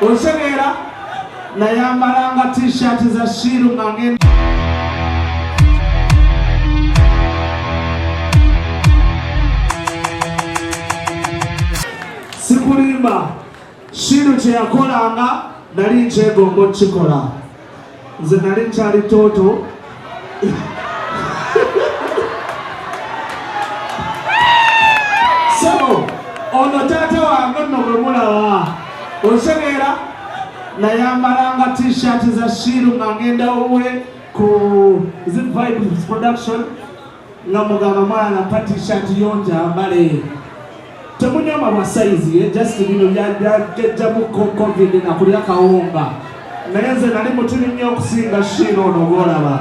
Osegeera naayambalanga t-shirt za Shiru nga ngenda sikulimba. Shiru kyeyakolanga nali nkyegomba okukikola. Nze nali nkyali toto. So ono taata wange nno bwe mulaba osegeera naayambalanga t-shirt za Shiru nga ngenda owe ku Vibes Production nga mugamba mwana pa t-shirt yonjambale temunyoma bwa size just bino byajjamu covid na kulya kawunga naye nze nali mutini nnyo okusinga Shiru ono gwolaba.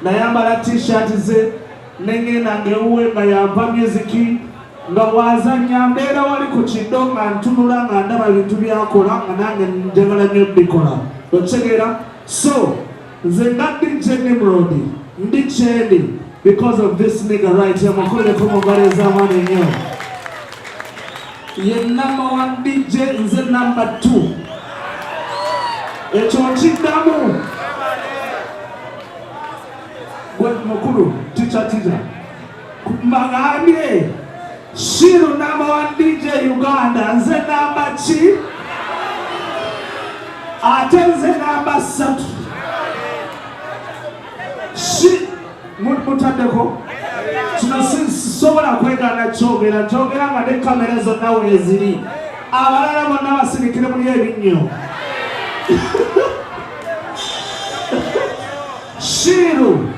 Nayambala t-shirt ze nengenda ngewuwe nga yampa music nga wazanya mbeera wali ku kiddo nga ntunula nga ndaba bintu byakola nga nange njagala nnyo bikola okitegeera. So nze nga DJ Nimrod ndi kyendi because of this nigga right here. Mukoleko mugaleeza amaani ennyo. Ye number 1 DJ, nze number 2. Ekyo nkiddamu. Gwe mukulu ticha mbagambye Shiru number 1 DJ Uganda, nze number ki? Ate nze number 3. Mutaddeko kino sisobola kwegana kyogera nga ne kamera zonna weeziri abalala bonna basirikire muli ebinnyo. Shiru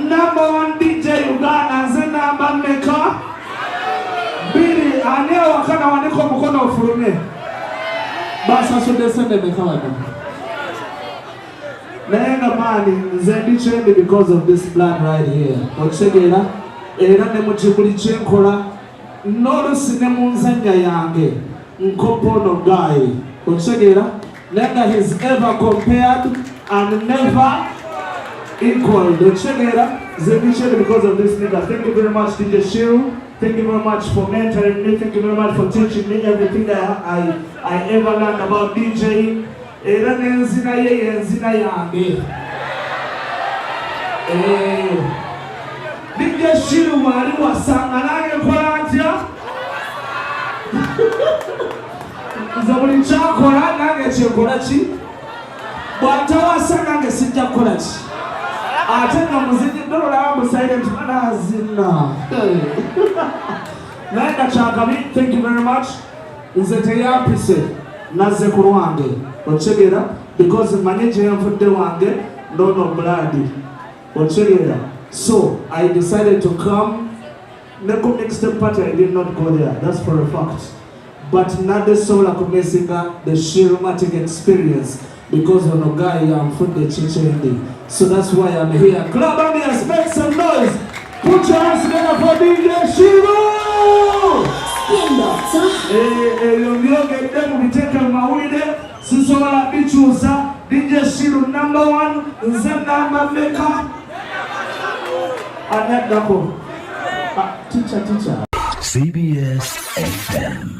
number 1 DJ Uganda, nze namba mmeka? 2. Ani awakana waniko omukono ofulumye basasudde sente mmeka wano? Naye nga maani nze ndi kyendi because of this blood right here okitegeera. Era ne mu kibuli kyenkola n'olusi ne mu nzanya yange nkopa ono guy okitegeera. Naye nga he's ever compared and never equaled okitegeera. Nze ndi kyendi because of this nigga. Thank you very much DJ Shiru. Thank you very much for mentoring me. Thank you very much for teaching me everything that I ever learned about DJing. Era n'enzina ye y'enzina yange. DJ Shiru wali wasanga nange nkola ntya? Nze buli kyakola nange kyenkola ki? Bw'atawasa nange sijja kukola ki? Ate nga muzijjidde olaba mu silent manazina. Naye nga kyakabi, thank you very much. Nze teyampise nazze ku lwange okitegeera because manye gye yanvudde wange ndono blood okitegeera. So I decided to come. Neko mixtape party I did not go there, that's for a fact. But nade sola kumesinga the Shirumatic experience because of no guy yanvudde chichendi. So that's why I'm here. Club on me, make some noise. Put your hands together for DJ Shiru. Yongedde mu biteeke mu mawulire sisobola bikyusa. DJ Shiru number 1, nze number mmeka? Anaddako. Teacher. CBS FM.